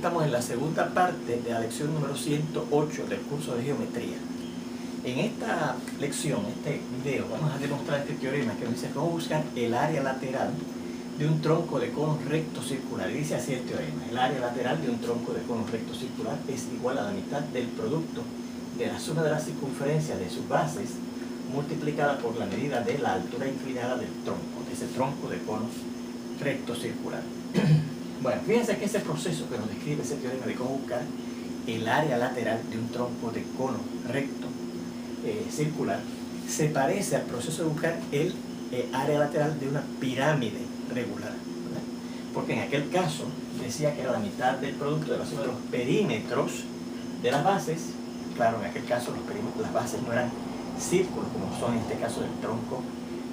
estamos en la segunda parte de la lección número 108 del curso de geometría. En esta lección, este video, vamos a demostrar este teorema que nos dice cómo buscar el área lateral de un tronco de cono recto circular. Y dice así el teorema: el área lateral de un tronco de cono recto circular es igual a la mitad del producto de la suma de la circunferencia de sus bases multiplicada por la medida de la altura inclinada del tronco, de ese tronco de cono recto circular. Bueno, fíjense que ese proceso que nos describe ese teorema de cómo buscar el área lateral de un tronco de cono recto circular se parece al proceso de buscar el área lateral de una pirámide regular, ¿verdad? Porque en aquel caso decía que era la mitad del producto de la suma de los perímetros de las bases. Claro, en aquel caso las bases no eran círculos como son en este caso del tronco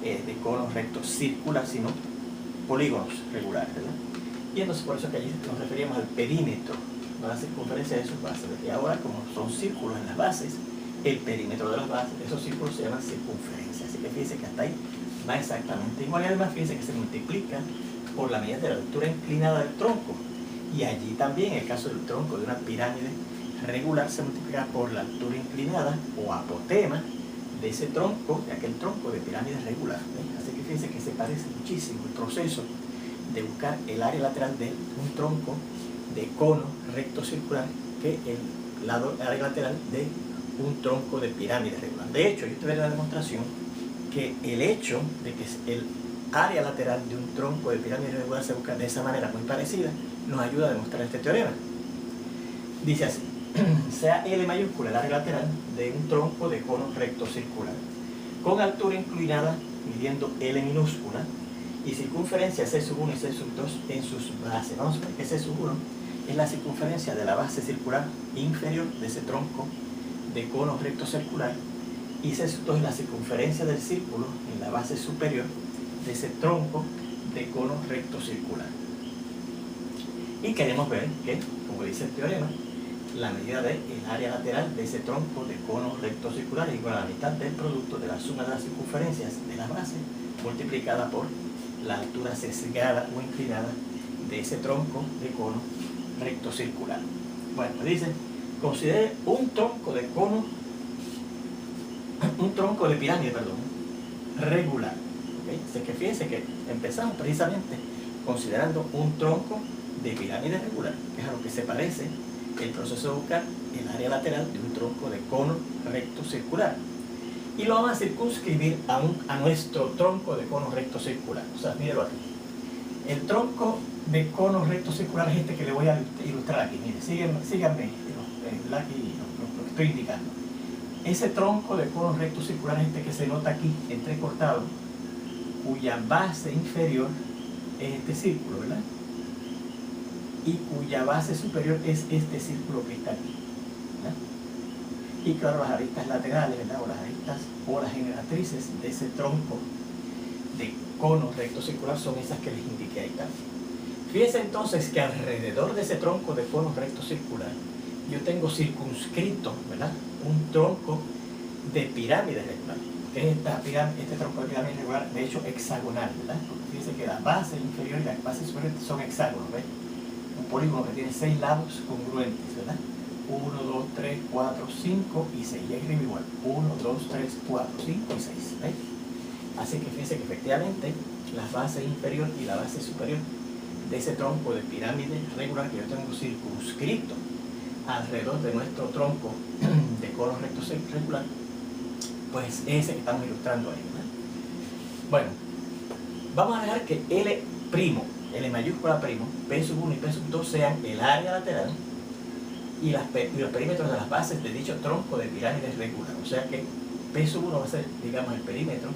de cono recto circular, sino polígonos regulares, ¿verdad? Y entonces por eso que allí nos referíamos al perímetro, no a la circunferencia de sus bases. Y ahora, como son círculos en las bases, el perímetro de las bases, esos círculos se llaman circunferencia. Así que fíjense que hasta ahí va exactamente igual. Y además fíjense que se multiplica por la medida de la altura inclinada del tronco. Y allí también, en el caso del tronco de una pirámide regular, se multiplica por la altura inclinada o apotema de ese tronco, de aquel tronco de pirámide regular. Así que fíjense que se parece muchísimo el proceso de buscar el área lateral de un tronco de cono recto circular que el área lateral de un tronco de pirámide regular. De hecho, yo te veré la demostración que el hecho de que el área lateral de un tronco de pirámide regular se busca de esa manera muy parecida nos ayuda a demostrar este teorema. Dice así: sea L mayúscula el área lateral de un tronco de cono recto circular con altura inclinada midiendo L minúscula y circunferencia C1 y C2 en sus bases. Vamos a ver que C1 es la circunferencia de la base circular inferior de ese tronco de cono recto circular, y C2 es la circunferencia del círculo en la base superior de ese tronco de cono recto circular. Y queremos ver que, como dice el teorema, la medida del área lateral de ese tronco de cono recto circular es igual a la mitad del producto de la suma de las circunferencias de las bases multiplicada por la altura sesgada o inclinada de ese tronco de cono recto circular. Bueno, pues dice: considere un tronco de cono, un tronco de pirámide, regular. ¿Okay? Así que fíjense que empezamos precisamente considerando un tronco de pirámide regular, que es a lo que se parece el proceso de buscar el área lateral de un tronco de cono recto circular. Y lo vamos a circunscribir a nuestro tronco de cono recto circular. O sea, míralo aquí. El tronco de cono recto circular es este que le voy a ilustrar aquí. Mire, síganme aquí lo que estoy indicando. Ese tronco de cono recto circular es este que se nota aquí, entrecortado, cuya base inferior es este círculo, ¿verdad? Y cuya base superior es este círculo que está aquí, ¿verdad? Y claro, las aristas laterales, ¿verdad? O las aristas o las generatrices de ese tronco de cono recto circular son esas que les indiqué ahí también. Fíjense entonces que alrededor de ese tronco de cono recto circular yo tengo circunscrito, ¿verdad?, un tronco de pirámide regular. Este tronco de pirámide regular, de hecho, hexagonal, ¿verdad? Porque fíjense que la base inferior y la base superior son hexágonos, ¿ves? Un polígono que tiene 6 lados congruentes, ¿verdad? 1, 2, 3, 4, 5 y 6. Y arriba igual. 1, 2, 3, 4, 5 y 6. ¿Ves? Así que fíjense que efectivamente la base inferior y la base superior de ese tronco de pirámide regular que yo tengo circunscrito alrededor de nuestro tronco de cono recto circular, pues ese que estamos ilustrando ahí, ¿verdad? Bueno, vamos a dejar que L mayúscula primo, P1 y P2 sean el área lateral y los perímetros de las bases de dicho tronco de pirámide regular. O sea que P1 va a ser, digamos, el perímetro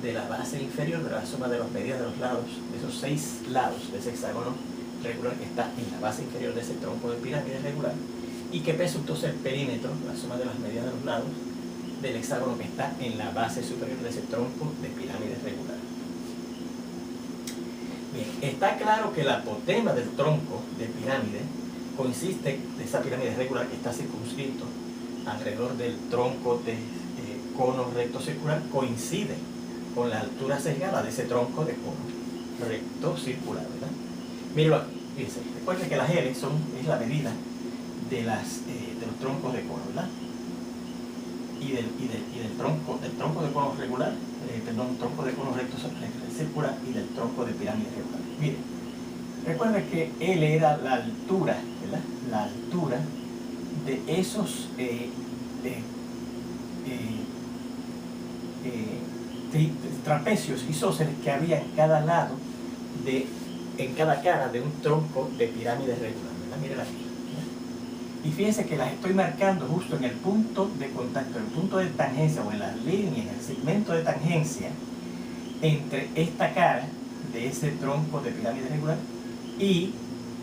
de la base inferior de la suma de las medidas de los lados, de esos 6 lados de ese hexágono regular que está en la base inferior de ese tronco de pirámide regular, y que P2 es el perímetro, la suma de las medidas de los lados del hexágono que está en la base superior de ese tronco de pirámide regular. Bien, está claro que la apotema del tronco de pirámide consiste de esa pirámide regular que está circunscrito alrededor del tronco de cono recto circular, coincide con la altura sesgada de ese tronco de cono recto circular, ¿verdad? Míralo aquí. Fíjense, recuerden que las L es la medida de los troncos de cono, ¿verdad? Y del tronco de cono regular, tronco de cono recto circular y del tronco de pirámide regular. Miren, recuerden que L era la altura, ¿verdad? La altura de esos trapecios isósceles que había en cada lado, en cada cara de un tronco de pirámide regular, ¿verdad? Miren aquí. Y fíjense que las estoy marcando justo en el punto de contacto, en el punto de tangencia o en la línea, en el segmento de tangencia entre esta cara de ese tronco de pirámide regular y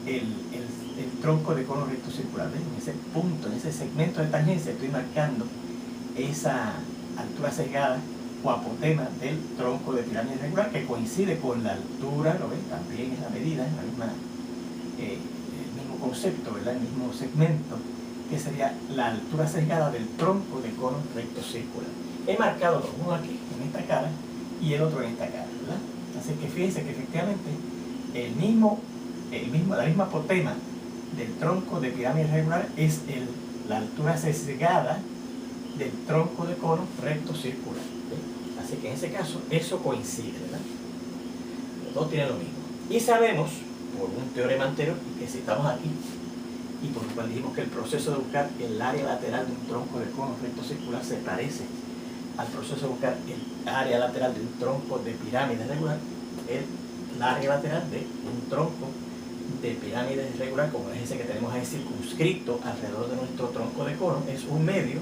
el tronco de cono recto circular. ¿Ven? En ese punto, en ese segmento de tangencia estoy marcando esa altura sesgada o apotema del tronco de pirámide regular, que coincide con la altura, ¿lo ven? También es la medida, es la misma, el mismo concepto, ¿verdad? El mismo segmento, que sería la altura sesgada del tronco de cono recto circular. He marcado los uno aquí, en esta cara, y el otro en esta cara, ¿verdad? Así que fíjense que efectivamente la misma apotema del tronco de pirámide regular es la altura sesgada del tronco de cono recto circular. ¿Sí? Así que en ese caso eso coincide, ¿verdad? Los dos tienen lo mismo. Y sabemos, por un teorema anterior que citamos aquí, y por lo cual dijimos que el proceso de buscar el área lateral de un tronco de cono recto circular se parece al proceso de buscar el área lateral de un tronco de pirámide regular, el área lateral de un tronco de pirámide regular, como es ese que tenemos ahí circunscrito alrededor de nuestro tronco de cono, es un medio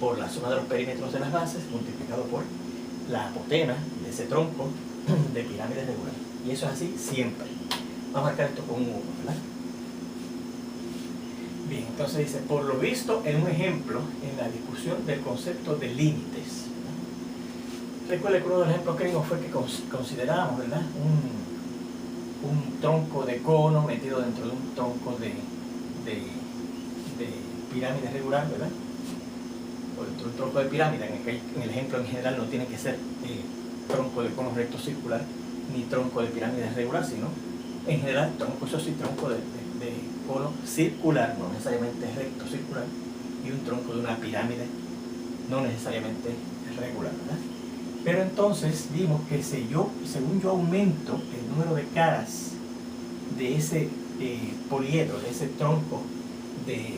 por la suma de los perímetros de las bases multiplicado por la apotema de ese tronco de pirámide regular. Y eso es así siempre. Vamos a marcar esto con un 1, ¿verdad? Bien, entonces dice, por lo visto, en un ejemplo, en la discusión del concepto de límites. Recuerden que uno de los ejemplos que vimos fue que considerábamos, ¿verdad?, un tronco de cono metido dentro de un tronco de pirámide regular, ¿verdad? O dentro de un tronco de pirámide. En el ejemplo en general no tiene que ser tronco de cono recto circular ni tronco de pirámide regular, sino en general tronco, eso sí, tronco de cono circular, no necesariamente recto circular, y un tronco de una pirámide no necesariamente regular, ¿verdad? Pero entonces vimos que según yo aumento el número de caras de ese poliedro, de ese tronco de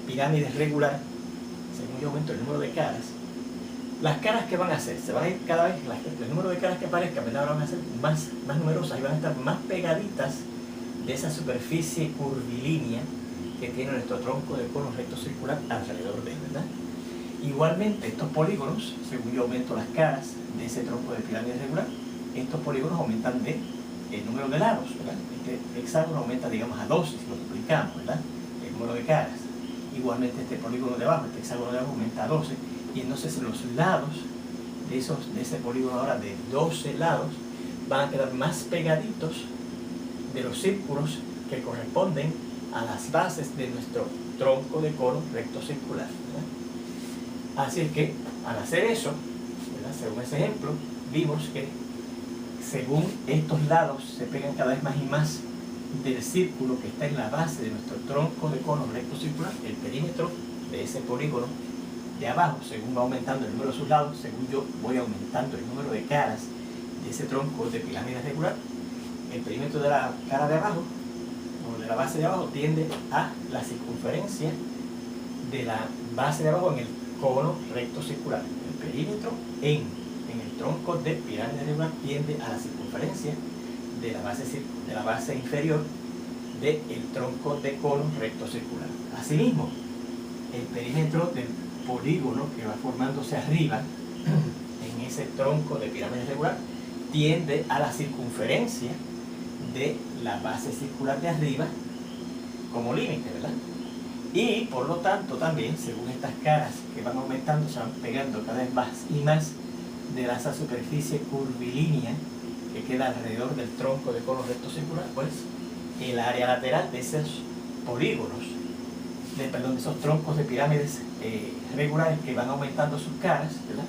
pirámide regular, según yo aumento el número de caras, las caras que van a hacer, se van a ir cada vez, el número de caras que aparezcan, ¿verdad?, van a ser más numerosas y van a estar más pegaditas de esa superficie curvilínea que tiene nuestro tronco de cono recto circular alrededor de él, ¿verdad? Igualmente, estos polígonos, según yo aumento las caras de ese tronco de pirámide regular, estos polígonos aumentan el número de lados, ¿verdad? Este hexágono aumenta, digamos, a 12 si lo duplicamos, ¿verdad?, el número de caras. Igualmente este polígono de abajo, este hexágono de abajo aumenta a 12, y entonces los lados de ese polígono ahora de 12 lados van a quedar más pegaditos de los círculos que corresponden a las bases de nuestro tronco de cono recto circular, ¿verdad? Así es que al hacer eso, ¿verdad?, según ese ejemplo, vimos que según estos lados se pegan cada vez más y más del círculo que está en la base de nuestro tronco de cono recto circular, el perímetro de ese polígono de abajo, según va aumentando el número de sus lados, según yo voy aumentando el número de caras de ese tronco de pirámide regular, el perímetro de la cara de abajo, o de la base de abajo, tiende a la circunferencia de la base de abajo en el cono recto circular. El perímetro en el tronco de pirámide regular tiende a la circunferencia de la base inferior del tronco de cono recto circular. Asimismo, el perímetro del polígono que va formándose arriba en ese tronco de pirámide regular tiende a la circunferencia de la base circular de arriba como límite, ¿verdad? Y por lo tanto también, según estas caras que van aumentando, se van pegando cada vez más y más de esa superficie curvilínea que queda alrededor del tronco de cono recto circular, pues el área lateral de esos polígonos, de esos troncos de pirámides regulares que van aumentando sus caras, ¿verdad?,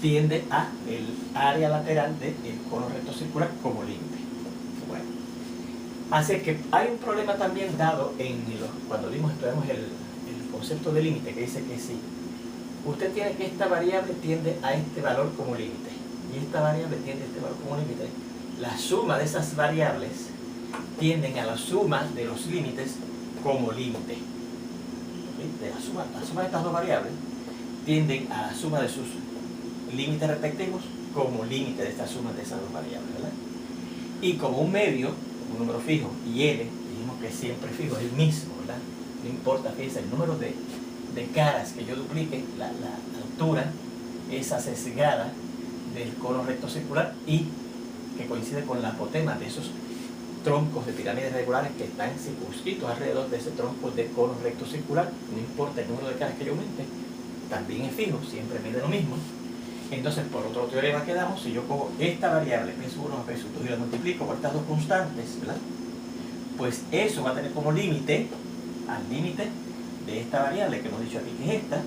tiende a el área lateral del cono recto circular como límite. Bueno, Así que hay un problema también dado cuando estudiamos el concepto de límite, que dice que si usted tiene que esta variable tiende a este valor como límite, y esta variable tiende a este valor como límite, la suma de esas variables tienden a la suma de los límites como límite. ¿Sí? La suma de estas dos variables tienden a la suma de sus límites respectivos como límite de esta suma de esas dos variables, ¿verdad? Y como un medio, un número fijo, y L, dijimos que siempre fijo, es el mismo, ¿verdad? No importa, fíjense, el número de caras que yo duplique, la altura, esa sesgada del cono recto circular, y que coincide con la apotema de esos troncos de pirámides regulares que están circunscritos alrededor de ese tronco de cono recto circular, no importa el número de caras que yo aumente, también es fijo, siempre mide lo mismo. Entonces, por otro teorema que damos, si yo cojo esta variable, P1 a P2, y la multiplico por estas dos constantes, ¿verdad? Pues eso va a tener como límite, al límite de esta variable que hemos dicho aquí, que es esta,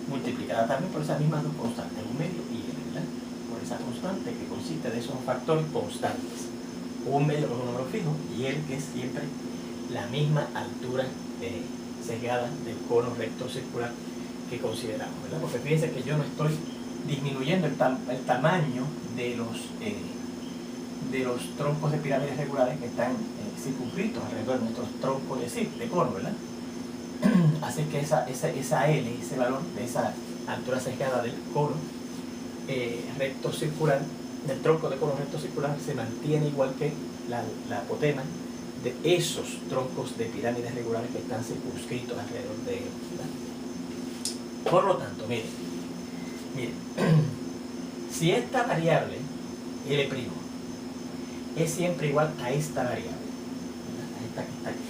multiplicada también por esas mismas dos constantes, un medio y L, ¿verdad? Por esa constante que consiste de esos factores constantes. Un medio que es un número fijo y L que es siempre la misma altura sesgada del cono recto circular que consideramos, ¿verdad? Porque fíjense que yo no estoy disminuyendo el tamaño de los troncos de pirámides regulares que están circunscritos alrededor de nuestros troncos de cono, ¿verdad? Así que esa L, ese valor de esa altura sesgada del cono recto circular, del tronco de cono recto circular, se mantiene igual que la apotema de esos troncos de pirámides regulares que están circunscritos alrededor de ellos, ¿verdad? Por lo tanto, miren, si esta variable L' es siempre igual a esta variable, ¿verdad? A esta que está aquí,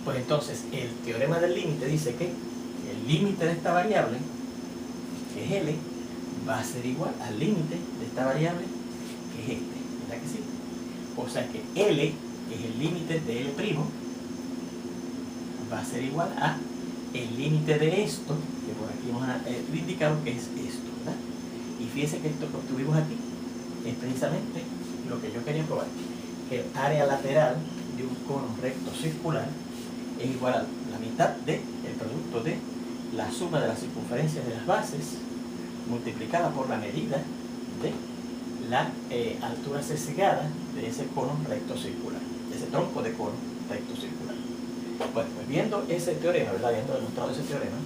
pues entonces el teorema del límite dice que el límite de esta variable, que es L, va a ser igual al límite de esta variable, que es este, ¿verdad que sí? O sea que L, que es el límite de L', va a ser igual a el límite de esto, que por aquí hemos indicado que es esto, ¿verdad? Y fíjense que esto que obtuvimos aquí es precisamente lo que yo quería probar, que el área lateral de un cono recto circular es igual a la mitad del producto de la suma de las circunferencias de las bases multiplicada por la medida de la altura sesgada de ese cono recto circular, de ese tronco de cono recto circular. Bueno, pues viendo ese teorema, ¿verdad? Viendo demostrado ese teorema,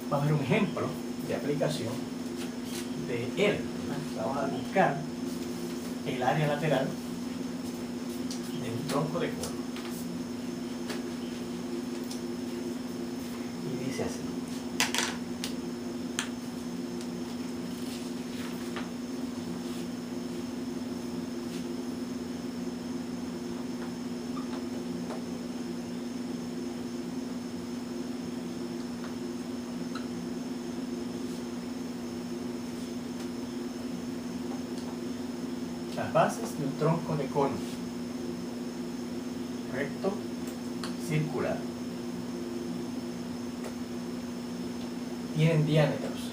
vamos a ver un ejemplo de aplicación de él, ¿verdad? Vamos a buscar el área lateral de un tronco de cono. Y dice así. Las bases de un tronco de cono recto circular tienen diámetros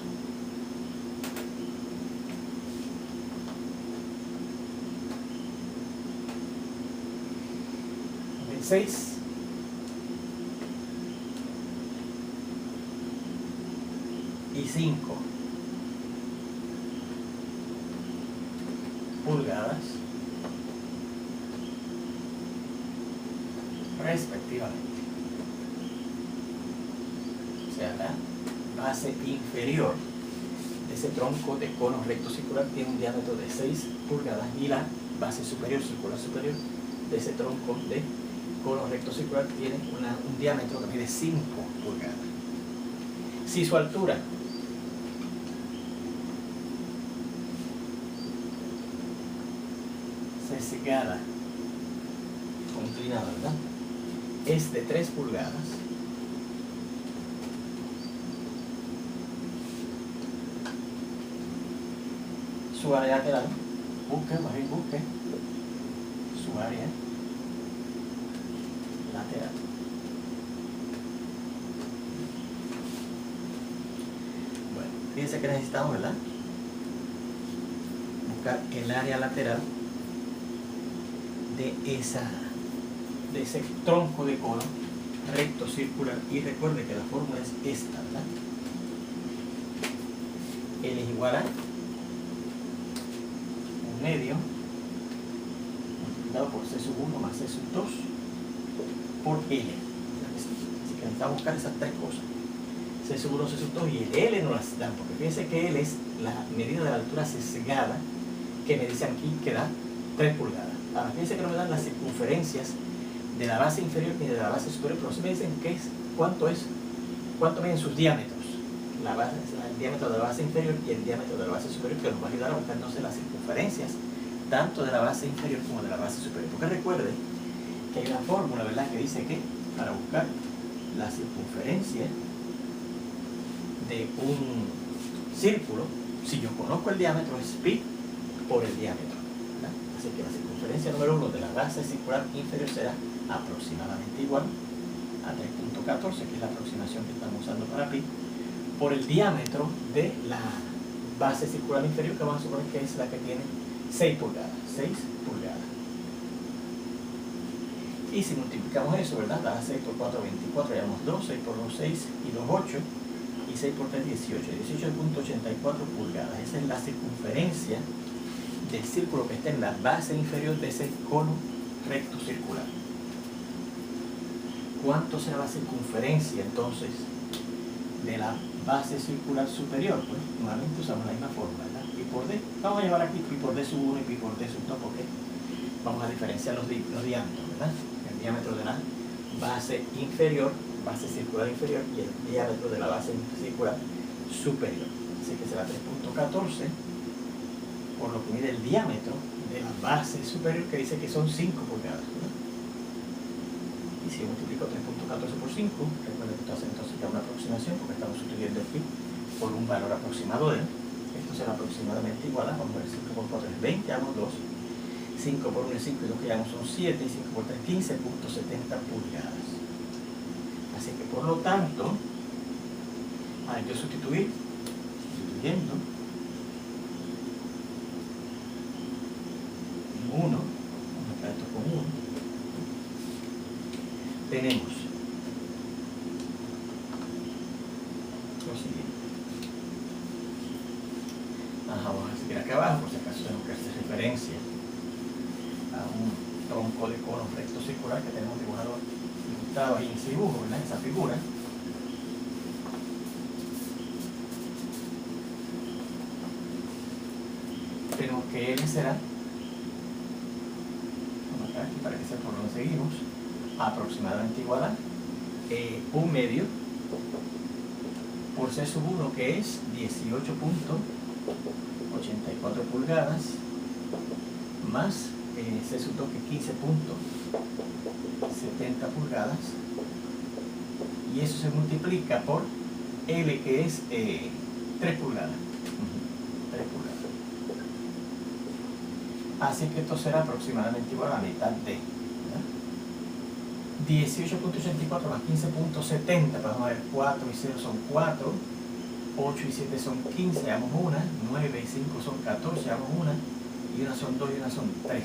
de 6 y 5 pulgadas respectivamente. O sea, la base inferior de ese tronco de cono recto circular tiene un diámetro de 6 pulgadas y la base superior, circular superior, de ese tronco de cono recto circular tiene un diámetro que mide 5 pulgadas. Si su altura sesgada o inclinada, ¿verdad?, es de 3 pulgadas, su área lateral, busque su área lateral. Bueno, fíjense que necesitamos, ¿verdad?, buscar el área lateral de ese tronco de cono recto circular. Y recuerde que la fórmula es esta, ¿verdad? L es igual a 1/2 multiplicado por C sub 1 más C sub 2 por L. Así que necesitamos buscar esas tres cosas. C sub 1, C sub 2 y el L no las dan, porque fíjense que L es la medida de la altura sesgada que me dicen aquí que da 3 pulgadas. Ahora fíjense que no me dan las circunferencias de la base inferior ni de la base superior, pero sí me dicen que cuánto miden sus diámetros. El diámetro de la base inferior y el diámetro de la base superior, que nos va a ayudar a buscar entonces las circunferencias tanto de la base inferior como de la base superior. Porque recuerde que hay una fórmula, ¿verdad?, que dice que para buscar la circunferencia de un círculo, si yo conozco el diámetro, es pi por el diámetro, ¿verdad? Así que la circunferencia número 1 de la base circular inferior será aproximadamente igual a 3.14, que es la aproximación que estamos usando para pi, por el diámetro de la base circular inferior, que vamos a suponer que es la que tiene 6 pulgadas. 6 pulgadas. Y si multiplicamos eso, ¿verdad? Da 6 por 4, 24, llevamos 2, 6 por 2, 6 y 2, 8, y 6 por 3, 18. 18.84 pulgadas. Esa es la circunferencia del círculo que está en la base inferior de ese cono recto circular. ¿Cuánto será la circunferencia entonces de la base circular superior? Pues nuevamente usamos la misma fórmula, ¿verdad? Pi por D. Vamos a llevar aquí pi por D sub 1 y pi por D sub 2 porque vamos a diferenciar los diámetros, ¿verdad? El diámetro de la base inferior, base circular inferior, y el diámetro de la base circular superior. Así que será 3.14 por lo que mide el diámetro de la base superior, que dice que son 5 pulgadas, ¿verdad? Y si yo multiplico 3.14 por 5, recuerden que esto hace entonces ya una aproximación, porque estamos sustituyendo el pi por un valor aproximado de él. Esto será aproximadamente igual a, vamos a ver, 5 por 4 es 20, llevamos 2, 5 por 1 es 5 y 2 que llevamos son 7, y 5 por 3 15.70 pulgadas. Así que por lo tanto, al yo sustituyendo 1, vamos a sacar esto con 1, tenemos lo siguiente. Vamos a seguir acá abajo, por si acaso tenemos que hacer referencia a un tronco de cono recto circular que tenemos dibujado ahí en ese dibujo, ¿verdad? Esa figura. Tenemos que L será, vamos acá aquí para que sepa por dónde seguimos, aproximadamente igual a 1/2 por C sub 1, que es 18.84 pulgadas, más C sub 2, que es 15.70 pulgadas, y eso se multiplica por L, que es 3 pulgadas. 3 pulgadas. Así que esto será aproximadamente igual a la mitad de 18.84 más 15.70, vamos a ver, 4 y 0 son 4, 8 y 7 son 15, llevamos una, 9 y 5 son 14, llevamos una, y una son 2 y una son 3.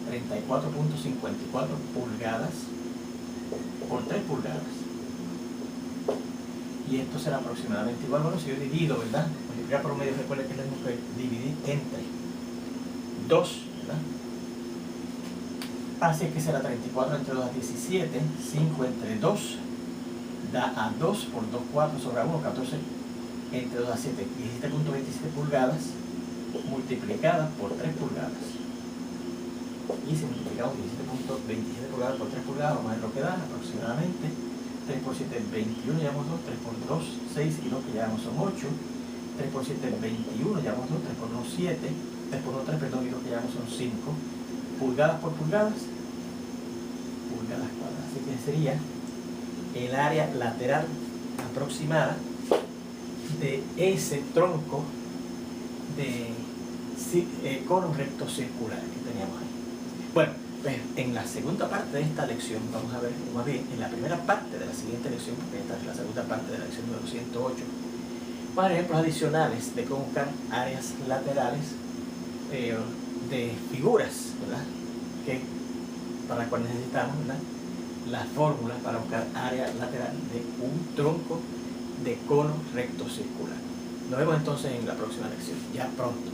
34.54 pulgadas por 3 pulgadas. Y esto será aproximadamente igual, bueno, si yo divido, ¿verdad? Multiplicar por medio, recuerden que tenemos que dividir entre 2, ¿verdad? Así que será 34 entre 2 a 17, 5 entre 2 da a 2 por 2, 4 sobre 1, 14 entre 2 a 7, 17.27 pulgadas multiplicadas por 3 pulgadas. Y si multiplicamos 17.27 pulgadas por 3 pulgadas, vamos a ver lo que da aproximadamente. 3 por 7 es 21, llevamos 2, 3 por 2, 6 y 2 que llevamos son 8, 3 por 7 es 21, llevamos 2, 3 por 1, 7, 3 por 1, 3, perdón, y 2 que llevamos son 5. Pulgadas por pulgadas, pulgadas cuadradas. Así que sería el área lateral aproximada de ese tronco de cono recto circular que teníamos ahí. Bueno, pues en la segunda parte de esta lección vamos a ver, más bien en la primera parte de la siguiente lección, porque esta es la segunda parte de la lección número 108, para ejemplos adicionales de cómo buscar áreas laterales de figuras, ¿verdad?, que para la cual necesitamos las fórmulas para buscar área lateral de un tronco de cono recto circular. Nos vemos entonces en la próxima lección, ya pronto.